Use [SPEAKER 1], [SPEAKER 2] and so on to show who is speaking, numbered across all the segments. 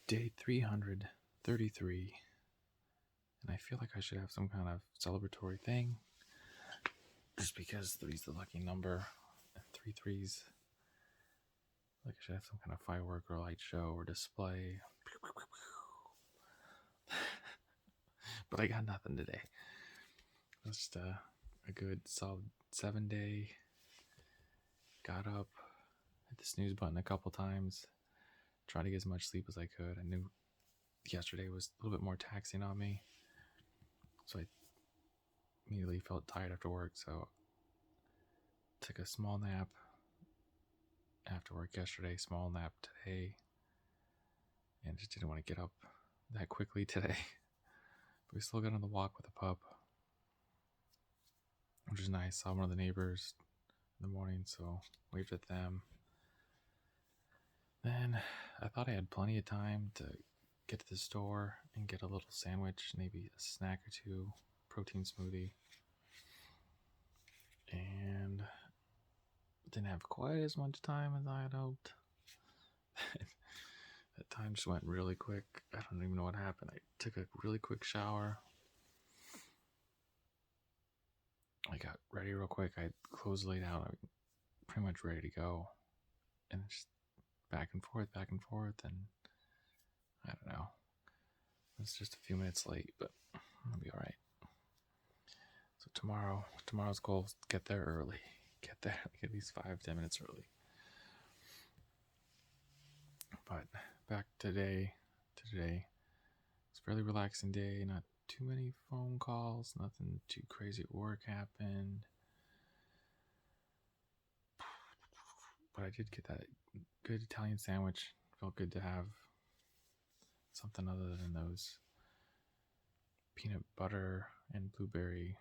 [SPEAKER 1] Day 333, and I feel like I should have some kind of celebratory thing, just because three's the lucky number, and three threes. Like I should have some kind of firework or light show or display. But I got nothing today. It was just a good solid 7-day. Got up, hit the snooze button a couple times, tried to get as much sleep as I could. I knew yesterday was a little bit more taxing on me, so I immediately felt tired after work, so took a small nap after work yesterday, small nap today, and just didn't want to get up that quickly today. But we still got on the walk with the pup, which is nice. Saw one of the neighbors in the morning, so waved at them. Then I thought I had plenty of time to get to the store and get a little sandwich, maybe a snack or two, protein smoothie, and didn't have quite as much time as I had hoped. That time just went really quick. I don't even know what happened. I took a really quick shower. I got ready real quick. I clothes laid out. I was pretty much ready to go. And just back and forth, and I don't know. It's just a few minutes late, but I'll be all right. So tomorrow's goal is to get there early. Get there like at least 5-10 minutes early. But back to today. It's a fairly relaxing day. Not too many phone calls. Nothing too crazy at work happened. But I did get that good Italian sandwich. Felt good to have something other than those peanut butter and blueberry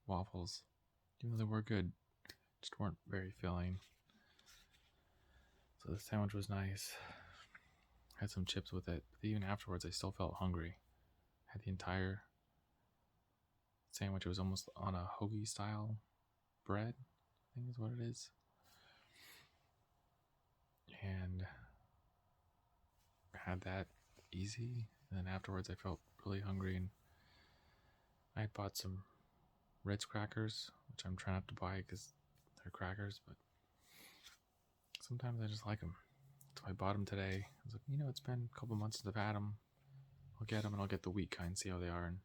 [SPEAKER 1] waffles. Even though they were good, just weren't very filling. So the sandwich was nice. Had some chips with it. But even afterwards, I still felt hungry. Had the entire sandwich. It was almost on a hoagie style bread, I think is what it is. And had that easy. And then afterwards, I felt really hungry. And I bought some Ritz crackers, which I'm trying not to buy because they're crackers, but sometimes I just like them. So I bought them today. I was like, it's been a couple months since I've had them. I'll get them and I'll get the wheat kind, see how they are. And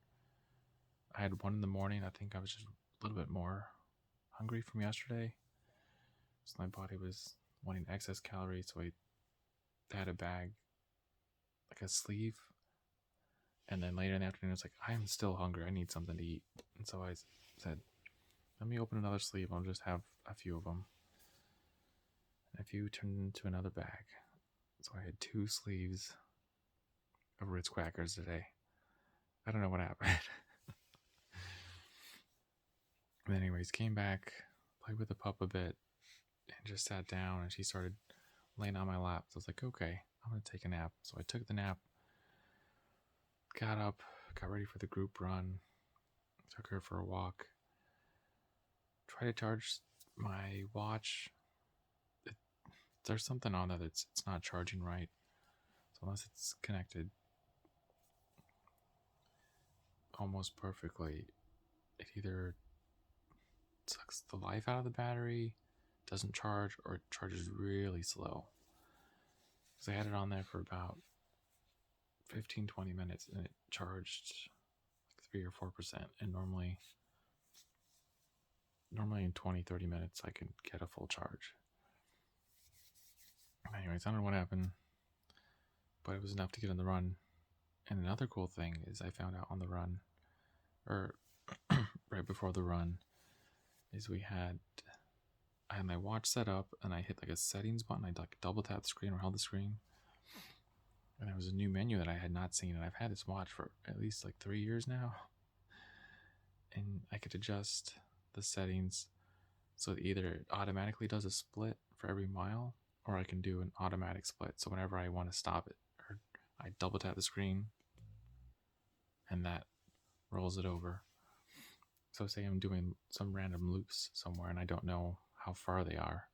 [SPEAKER 1] I had one in the morning. I think I was just a little bit more hungry from yesterday. So my body was wanting excess calories. So I had a bag, like a sleeve. And then later in the afternoon, I was like, I am still hungry. I need something to eat. And so I said, let me open another sleeve. I'll just have a few of them. And a few turned into another bag. So I had 2 sleeves of Ritz crackers today. I don't know what happened. But anyways, came back, played with the pup a bit, and just sat down, and she started laying on my lap. So I was like, okay, I'm going to take a nap. So I took the nap, got up, got ready for the group run, took her for a walk, tried to charge my watch. There's something on there that's it's not charging right. So unless it's connected almost perfectly, it either sucks the life out of the battery, doesn't charge, or it charges really slow. Because I had it on there for about 15-20 minutes and it charged like 3 or 4%. And normally in 20-30 minutes I can get a full charge. Anyways, I don't know what happened, but it was enough to get on the run. And another cool thing is I found out on the run, or right before the run, is I had my watch set up and I hit like a settings button. I like double tap the screen or held the screen. And there was a new menu that I had not seen, and I've had this watch for at least like 3 years now. And I could adjust the settings so that either it automatically does a split for every mile, or I can do an automatic split. So whenever I want to stop it, or I double tap the screen and that rolls it over. So say I'm doing some random loops somewhere and I don't know how far they are,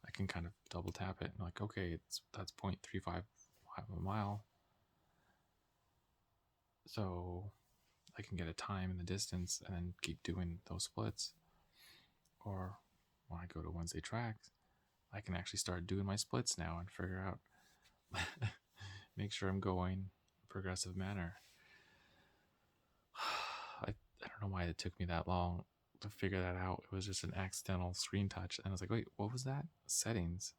[SPEAKER 1] I can kind of double tap it and like, okay, that's 0.35 a mile, so I can get a time in the distance and then keep doing those splits. Or when I go to Wednesday tracks, I can actually start doing my splits now and figure out, make sure I'm going in a progressive manner. I don't know why it took me that long to figure that out. It was just an accidental screen touch. And I was like, wait, what was that? Settings.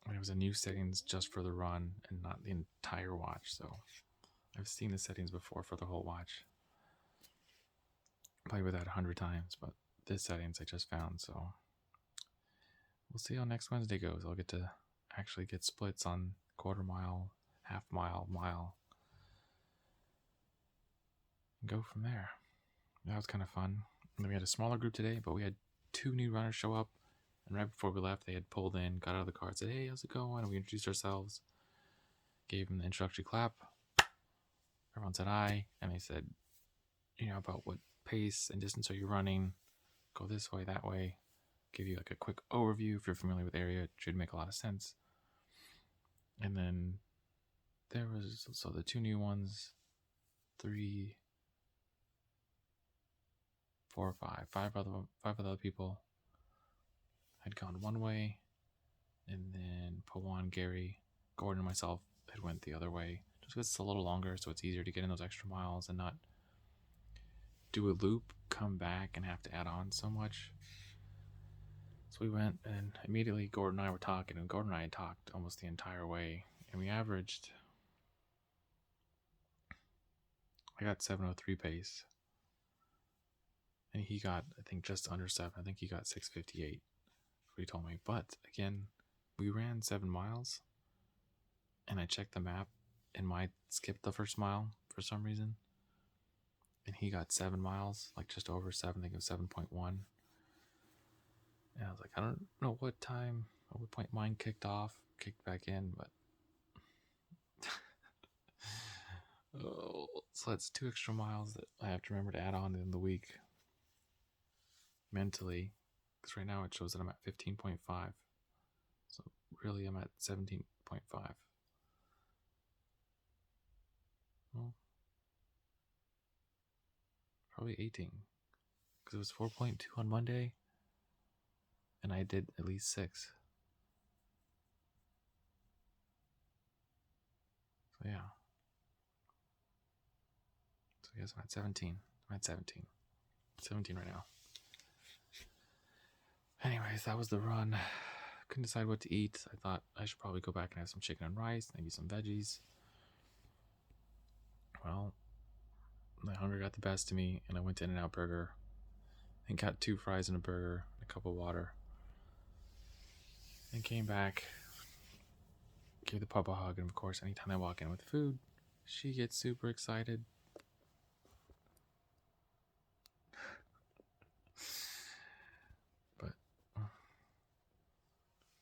[SPEAKER 1] And it was a new settings just for the run and not the entire watch. So I've seen the settings before for the whole watch. Played with that 100 times, but this settings I just found. So we'll see how next Wednesday goes. I'll get to actually get splits on quarter mile, half mile, mile, and go from there. That was kind of fun. And then we had a smaller group today, but we had 2 new runners show up. And right before we left, they had pulled in, got out of the car, said, "Hey, how's it going?" And we introduced ourselves, gave them the introductory clap. Everyone said hi, and they said, about what pace and distance are you running? Go this way, that way. Give you like a quick overview. If you're familiar with the area, it should make a lot of sense. And then there was, so the 2 new ones, 3, 4, 5, 5 other people had gone one way, and then Pawan, Gary, Gordon, and myself had went the other way, just because it's a little longer, so it's easier to get in those extra miles and not do a loop, come back, and have to add on so much. So we went, and immediately Gordon and I were talking, and Gordon and I had talked almost the entire way, and we averaged, I got 7:03 pace, and he got, I think, just under 7. I think he got 6:58, what he told me. But again, we ran 7 miles, and I checked the map, and mine skipped the first mile for some reason, and he got 7 miles, like just over 7. I think it was 7.1. And I was like, I don't know what time, at what point mine kicked back in, but so that's 2 extra miles that I have to remember to add on in the week mentally, because right now it shows that I'm at 15.5. So really I'm at 17.5. Well, probably 18, because it was 4.2 on Monday, and I did at least 6. So yeah. So yes, I'm at 17. I'm at 17. 17 right now. Anyways, that was the run. Couldn't decide what to eat. I thought I should probably go back and have some chicken and rice, maybe some veggies. Well, my hunger got the best of me, and I went to In-N-Out Burger and got 2 fries and a burger and a cup of water. And came back, gave the pup a hug, and of course, anytime I walk in with food, she gets super excited. But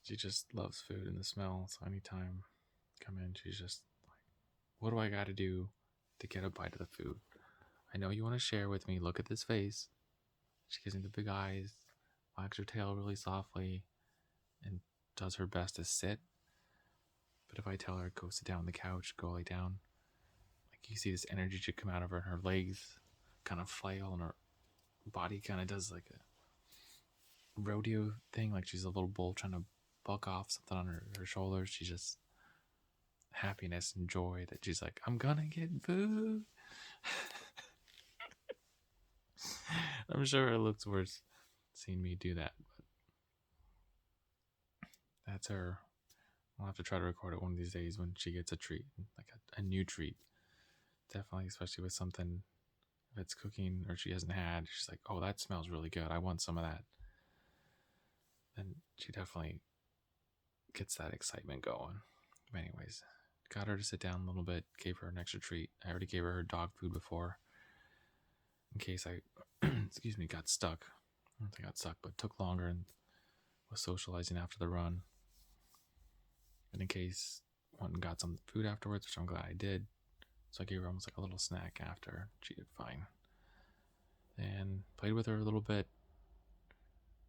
[SPEAKER 1] she just loves food and the smell, so anytime I come in, she's just like, what do I got to do to get a bite of the food? I know you want to share with me. Look at this face. She gives me the big eyes, wags her tail really softly, and does her best to sit. But if I tell her, go sit down on the couch, go lay down, like you see this energy should come out of her, and her legs kind of flail, and her body kind of does like a rodeo thing, like she's a little bull trying to buck off something on her shoulders. She's just happiness and joy that she's like, I'm gonna get food. I'm sure it looks worse seeing me do that, but that's her. I'll have to try to record it one of these days when she gets a treat, like a new treat. Definitely, especially with something, if it's cooking or she hasn't had, she's like, oh, that smells really good. I want some of that. Then she definitely gets that excitement going. But anyways, got her to sit down a little bit, gave her an extra treat. I already gave her dog food before, in case I, got stuck. I don't think I got stuck, but it took longer and was socializing after the run. And in case went and got some food afterwards, which I'm glad I did. So I gave her almost like a little snack after. She did fine. And played with her a little bit.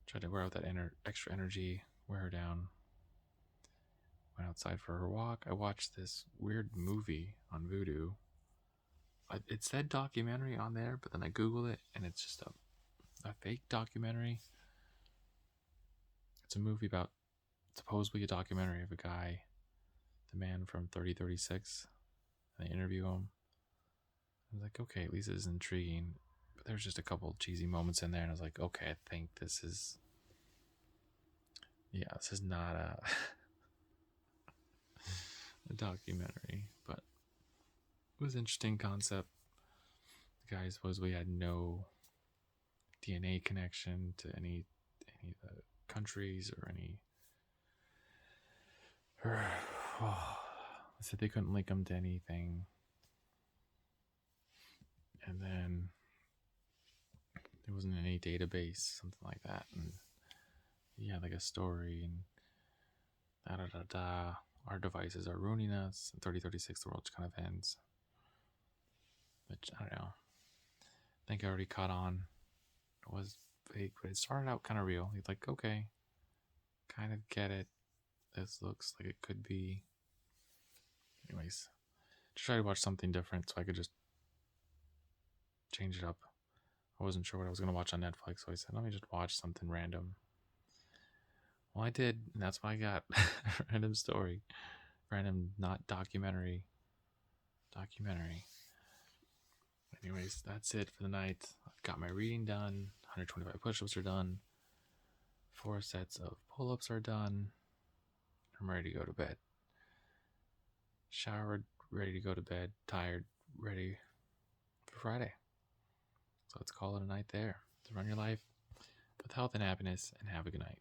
[SPEAKER 1] Tried to wear out that extra energy, wear her down. Went outside for her walk. I watched this weird movie on Vudu. It said documentary on there, but then I Googled it, and it's just a fake documentary. It's a movie about supposedly a documentary of a guy, the man from 3036. And they interview him. I was like, okay, at least it's intriguing. But there's just a couple cheesy moments in there, and I was like, okay, I think this is not a documentary, but it was an interesting concept. The guy supposedly had no DNA connection to any of the countries or any. They said they couldn't link him to anything, and then there wasn't any database, something like that, and he had like a story and our devices are ruining us. In 3036, the world just kind of ends. Which, I don't know. I think I already caught on. It was fake, but it started out kind of real. You're like, okay, kind of get it. This looks like it could be. Anyways, just try to watch something different so I could just change it up. I wasn't sure what I was going to watch on Netflix, so I said, let me just watch something random. Well, I did, and that's why I got random story. Random, not documentary. Anyways, that's it for the night. I've got my reading done. 125 push-ups are done. 4 sets of pull-ups are done. I'm ready to go to bed. Showered, ready to go to bed. Tired, ready for Friday. So let's call it a night there. To run your life with health and happiness, and have a good night.